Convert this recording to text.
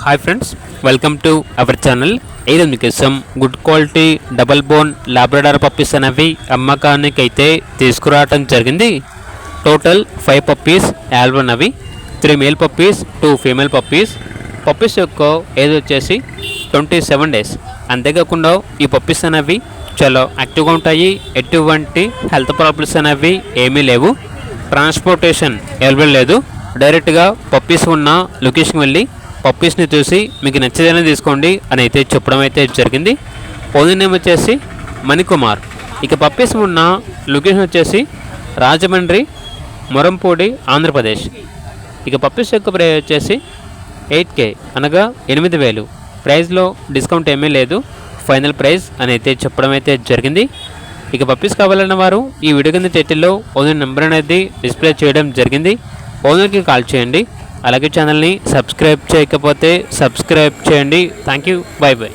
Hi friends, welcome to our channel. ఈరోజు మీకోసం good quality double bone Labrador puppies అనేవి అమ్మకానికి అయితే తీసుకురావడం జరిగింది. టోటల్ 5 పప్పీస్ యాల్బన్ అవి 3 male puppies 2 female puppies. Puppies యొక్క ఏజ్ వచ్చేసి 27 డేస్. అంతేకాకుండా ఈ పప్పీస్ అనేవి చాలా యాక్టివ్గా ఉంటాయి. ఎటువంటి హెల్త్ ప్రాబ్లమ్స్ అనేవి ఏమీ లేవు. ట్రాన్స్పోర్టేషన్ అవైలబుల్ లేదు. డైరెక్ట్గా పప్పీస్ ఉన్న లొకేషన్కి వెళ్ళి పప్పీస్ని చూసి మీకు నచ్చేదైనా తీసుకోండి అని అయితే చెప్పడం అయితే జరిగింది. ఓనర్ నేమ్ వచ్చేసి మణికుమార్. ఇక పప్పీస్ ఉన్న లొకేషన్ వచ్చేసి రాజమండ్రి, మొరంపూడి, ఆంధ్రప్రదేశ్. ఇక పప్పీస్ యొక్క ప్రైస్ వచ్చేసి 8K అనగా 8,000. ప్రైస్లో డిస్కౌంట్ ఏమీ లేదు. ఫైనల్ ప్రైస్ అని అయితే చెప్పడం అయితే జరిగింది. ఇక పప్పీస్ కావాలన్న వారు ఈ వీడియో కింద టైటిల్లో ఓనర్ నెంబర్ అనేది డిస్ప్లే చేయడం జరిగింది. ఓనర్కి కాల్ చేయండి. అలాగే ఛానల్ని సబ్స్క్రైబ్ చేయకపోతే సబ్స్క్రైబ్ చేయండి. Thank you. By by.